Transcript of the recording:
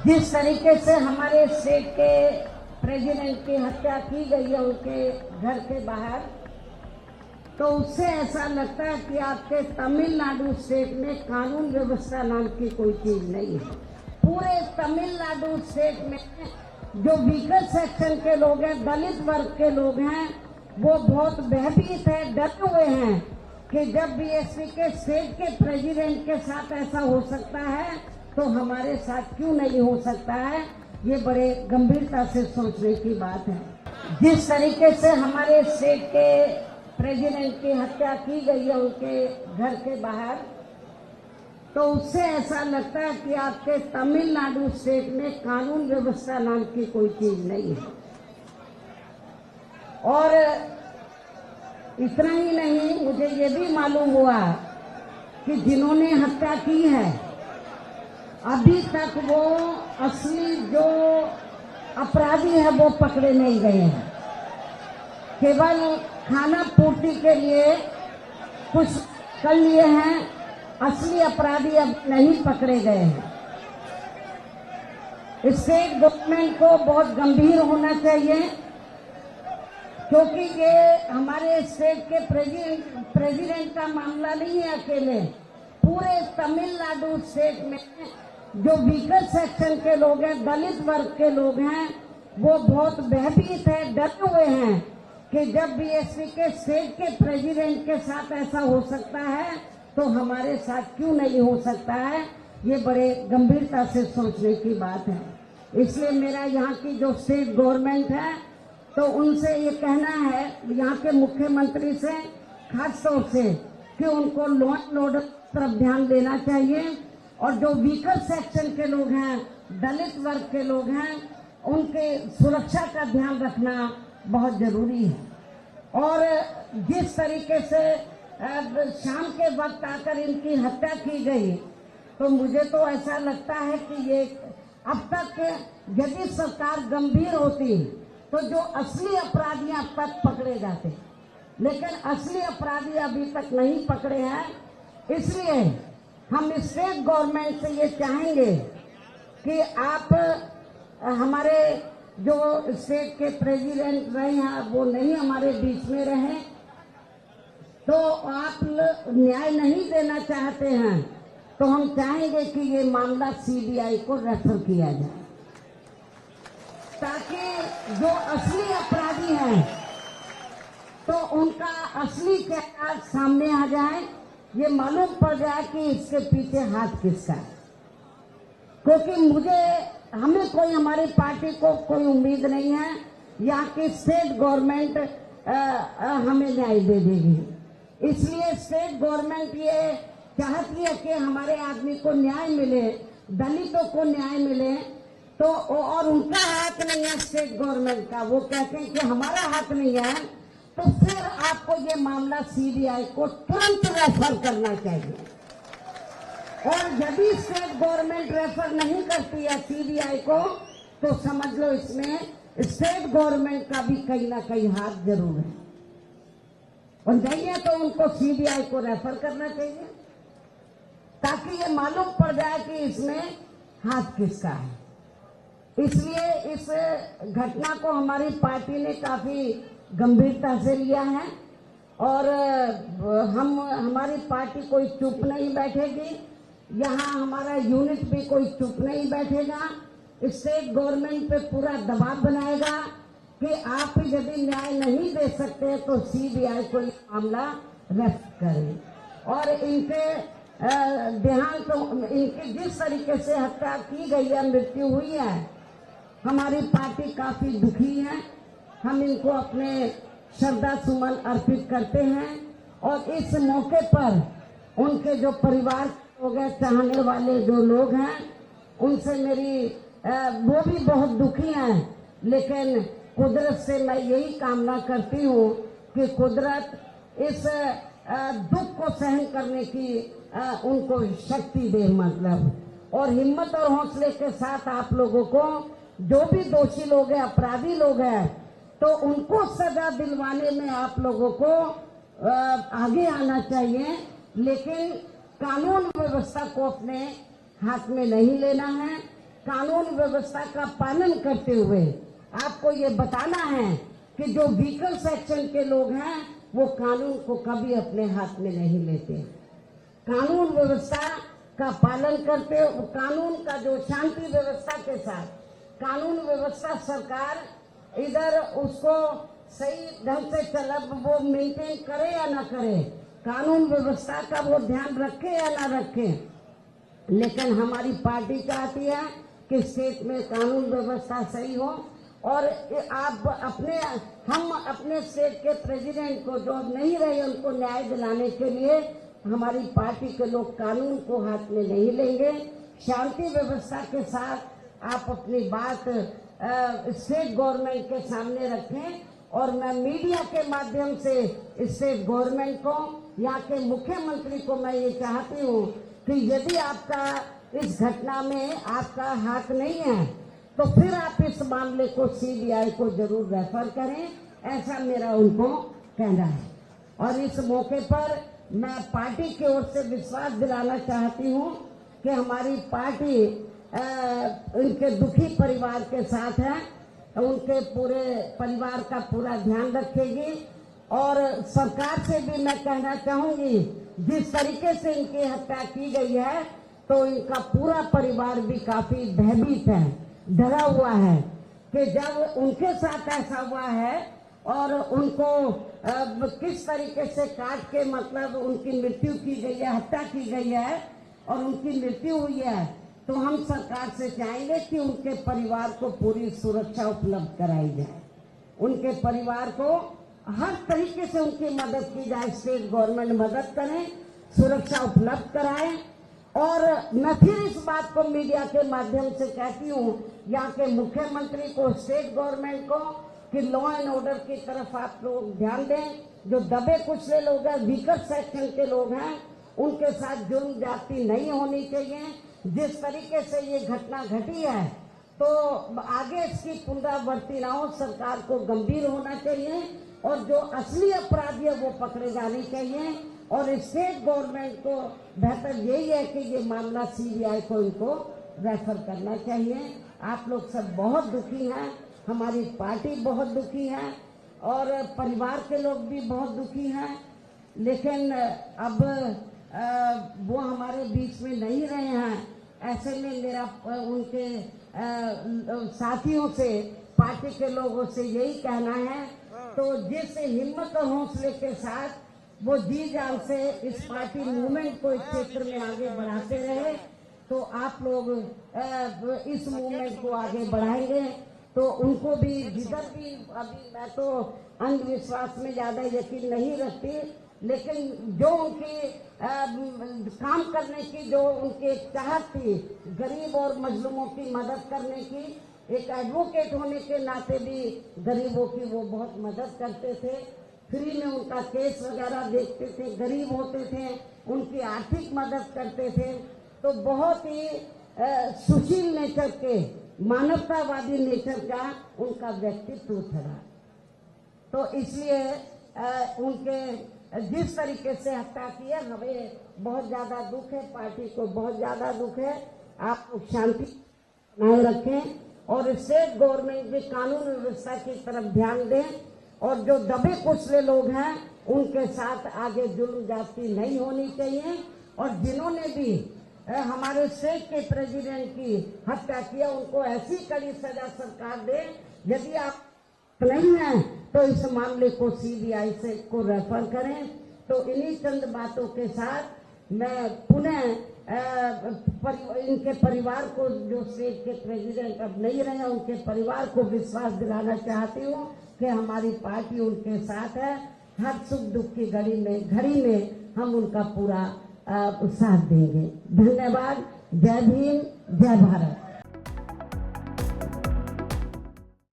जिस तरीके से हमारे स्टेट के प्रेसिडेंट की हत्या की गई है उनके घर के बाहर, तो उससे ऐसा लगता है कि आपके तमिलनाडु स्टेट में कानून व्यवस्था नाम की कोई चीज नहीं है। पूरे तमिलनाडु स्टेट में जो वीकर सेक्शन के लोग हैं, दलित वर्ग के लोग हैं, वो बहुत भयभीत है, डरे हुए हैं कि जब बीएसपी के स्टेट के प्रेसिडेंट के साथ ऐसा हो सकता है तो हमारे साथ क्यों नहीं हो सकता है। ये बड़े गंभीरता से सोचने की बात है। जिस तरीके से हमारे स्टेट के प्रेसिडेंट की हत्या की गई है उनके घर के बाहर, तो उससे ऐसा लगता है कि आपके तमिलनाडु स्टेट में कानून व्यवस्था नाम की कोई चीज नहीं है। और इतना ही नहीं, मुझे ये भी मालूम हुआ कि जिन्होंने हत्या की है अभी तक वो असली जो अपराधी है वो पकड़े नहीं गए हैं। केवल खाना पूर्ति के लिए कुछ कर लिए हैं, असली अपराधी अब नहीं पकड़े गए हैं। स्टेट गवर्नमेंट को बहुत गंभीर होना चाहिए, क्योंकि ये हमारे स्टेट के प्रेसिडेंट का मामला नहीं है अकेले। पूरे तमिलनाडु स्टेट में जो वीकर सेक्शन के लोग हैं, दलित वर्ग के लोग हैं, वो बहुत भयभीत है, डरे हुए हैं कि जब बीएसपी के स्टेट के प्रेसिडेंट के साथ ऐसा हो सकता है तो हमारे साथ क्यों नहीं हो सकता है। ये बड़े गंभीरता से सोचने की बात है। इसलिए मेरा यहाँ की जो स्टेट गवर्नमेंट है तो उनसे ये कहना है, यहाँ के मुख्यमंत्री से खास तौर से, कि उनको लॉ एंड ऑर्डर तरफ ध्यान देना चाहिए और जो वीकर सेक्शन के लोग हैं, दलित वर्ग के लोग हैं, उनके सुरक्षा का ध्यान रखना बहुत जरूरी है। और जिस तरीके से शाम के वक्त आकर इनकी हत्या की गई, तो मुझे तो ऐसा लगता है कि ये अब तक यदि सरकार गंभीर होती तो जो असली अपराधी अब तक पकड़े जाते, लेकिन असली अपराधी अभी तक नहीं पकड़े हैं। इसलिए हम स्टेट गवर्नमेंट से ये चाहेंगे कि आप हमारे जो स्टेट के प्रेसिडेंट रहे हैं वो नहीं हमारे बीच में रहे, तो आप न्याय नहीं देना चाहते हैं तो हम चाहेंगे कि ये मामला सीबीआई को रेफर किया जाए, ताकि जो असली अपराधी हैं तो उनका असली चेहरा सामने आ जाए, ये मालूम पड़ जाए कि इसके पीछे हाथ किसका है। क्योंकि हमें कोई, हमारी पार्टी को कोई उम्मीद नहीं है यहाँ की स्टेट गवर्नमेंट हमें न्याय दे देगी। इसलिए स्टेट गवर्नमेंट ये चाहती है कि हमारे आदमी को न्याय मिले, दलितों को न्याय मिले, तो और उनका हाथ नहीं है स्टेट गवर्नमेंट का, वो कहते हैं कि हमारा हाथ नहीं है, तो फिर आपको ये मामला सीबीआई को तुरंत रेफर करना चाहिए। और यदि स्टेट गवर्नमेंट रेफर नहीं करती है सीबीआई को, तो समझ लो इसमें स्टेट गवर्नमेंट का भी कहीं ना कहीं हाथ जरूर है, और नहीं है तो उनको सीबीआई को रेफर करना चाहिए, ताकि ये मालूम पड़ जाए कि इसमें हाथ किसका है। इसलिए इस घटना को हमारी पार्टी ने काफी गंभीरता से लिया है और हमारी पार्टी कोई चुप नहीं बैठेगी। यहाँ हमारा यूनिट भी कोई चुप नहीं बैठेगा। स्टेट गवर्नमेंट पे पूरा दबाव बनाएगा कि आप यदि न्याय नहीं दे सकते तो सीबीआई को ये मामला रेफर करें। और इनके देहांत, इनकी जिस तरीके से हत्या की गई है, मृत्यु हुई है, हमारी पार्टी काफी दुखी है। हम इनको अपने श्रद्धा सुमन अर्पित करते हैं और इस मौके पर उनके जो परिवार लोग हैं, चाहने वाले जो लोग हैं, उनसे मेरी वो भी बहुत दुखी हैं, लेकिन कुदरत से मैं यही कामना करती हूँ कि कुदरत इस दुख को सहन करने की उनको शक्ति दे, मतलब, और हिम्मत और हौसले के साथ आप लोगों को, जो भी दोषी लोग हैं, अपराधी लोग हैं, तो उनको सजा दिलवाने में आप लोगों को आगे आना चाहिए, लेकिन कानून व्यवस्था को अपने हाथ में नहीं लेना है। कानून व्यवस्था का पालन करते हुए आपको ये बताना है कि जो वीकर सेक्शन के लोग हैं वो कानून को कभी अपने हाथ में नहीं लेते। कानून व्यवस्था का पालन करते, कानून का जो शांति व्यवस्था के साथ कानून व्यवस्था सरकार इधर उसको सही ढंग से चला, वो मेंटेन करे या ना करे, कानून व्यवस्था का वो ध्यान रखे या ना रखे, लेकिन हमारी पार्टी चाहती है कि स्टेट में कानून व्यवस्था सही हो। और आप हम अपने स्टेट के प्रेसिडेंट को जो नहीं रहे उनको न्याय दिलाने के लिए हमारी पार्टी के लोग कानून को हाथ में नहीं लेंगे। शांति व्यवस्था के साथ आप अपनी बात स्टेट गवर्नमेंट के सामने रखें। और मैं मीडिया के माध्यम से स्टेट गवर्नमेंट को, यहाँ के मुख्यमंत्री को मैं ये चाहती हूँ कि यदि आपका इस घटना में आपका हाथ नहीं है तो फिर आप इस मामले को सीबीआई को जरूर रेफर करें, ऐसा मेरा उनको कहना है। और इस मौके पर मैं पार्टी की ओर से विश्वास दिलाना चाहती हूँ कि हमारी पार्टी उनके दुखी परिवार के साथ है, उनके पूरे परिवार का पूरा ध्यान रखेगी। और सरकार से भी मैं कहना चाहूंगी, जिस तरीके से इनकी हत्या की गई है तो इनका पूरा परिवार भी काफी भयभीत है, डरा हुआ है कि जब उनके साथ ऐसा हुआ है और उनको किस तरीके से काट के मतलब उनकी मृत्यु की गई है, हत्या की गई है और उनकी मृत्यु हुई है, तो हम सरकार से चाहेंगे कि उनके परिवार को पूरी सुरक्षा उपलब्ध कराई जाए। उनके परिवार को हर तरीके से उनकी मदद की जाए, स्टेट गवर्नमेंट मदद करें, सुरक्षा उपलब्ध कराए। और मैं फिर इस बात को मीडिया के माध्यम से कहती हूँ यहाँ के मुख्यमंत्री को, स्टेट गवर्नमेंट को, कि लॉ एंड ऑर्डर की तरफ आप लोग ध्यान दें। जो दबे कुचले लोग हैं, वीकर सेक्शन के लोग हैं, उनके साथ जुर्म जाति नहीं होनी चाहिए। जिस तरीके से ये घटना घटी है तो आगे इसकी पुनरावृत्ति ना हो, सरकार को गंभीर होना चाहिए और जो असली अपराधी है वो पकड़े जाने चाहिए। और स्टेट गवर्नमेंट को बेहतर यही है कि ये मामला सीबीआई को इनको रेफर करना चाहिए। आप लोग सब बहुत दुखी हैं, हमारी पार्टी बहुत दुखी है और परिवार के लोग भी बहुत दुखी हैं, लेकिन अब वो हमारे बीच में नहीं रहे हैं। ऐसे में मेरा उनके साथियों से, पार्टी के लोगों से यही कहना है, तो जिस हिम्मत और हौसले के साथ वो जी जान से इस पार्टी मूवमेंट को इस क्षेत्र में आगे बढ़ाते रहे, तो आप लोग इस मूवमेंट को आगे बढ़ाएंगे तो उनको भी जिधर भी, अभी मैं तो अंधविश्वास में ज्यादा यकीन नहीं रखती, लेकिन जो उनकी काम करने की जो उनकी चाहत थी, गरीब और मजलूमों की मदद करने की, एक एडवोकेट होने के नाते भी गरीबों की वो बहुत मदद करते थे, फ्री में उनका केस वगैरह देखते थे, गरीब होते थे, उनकी आर्थिक मदद करते थे। तो बहुत ही सुशील नेचर के, मानवतावादी नेचर का उनका व्यक्तित्व था। तो इसलिए उनके जिस तरीके से हत्या की है, हमें बहुत ज्यादा दुख है, पार्टी को बहुत ज्यादा दुख है। आप शांति बनाए रखें और स्टेट गवर्नमेंट भी कानून व्यवस्था की तरफ ध्यान दें और जो दबे कुचले लोग हैं उनके साथ आगे जुल्म जाति नहीं होनी चाहिए। और जिन्होंने भी हमारे स्टेट के प्रेसिडेंट की हत्या किया उनको ऐसी कड़ी सजा सरकार दे। यदि आप नहीं है तो इस मामले को सीबीआई से को रेफर करें। तो इन्हीं चंद बातों के साथ मैं पुनः इनके परिवार को, जो स्टेट के प्रेसिडेंट अब नहीं रहे, उनके परिवार को विश्वास दिलाना चाहती हूँ कि हमारी पार्टी उनके साथ है। हर सुख दुख की घड़ी में हम उनका पूरा साथ देंगे। धन्यवाद। जय भीम, जय भारत।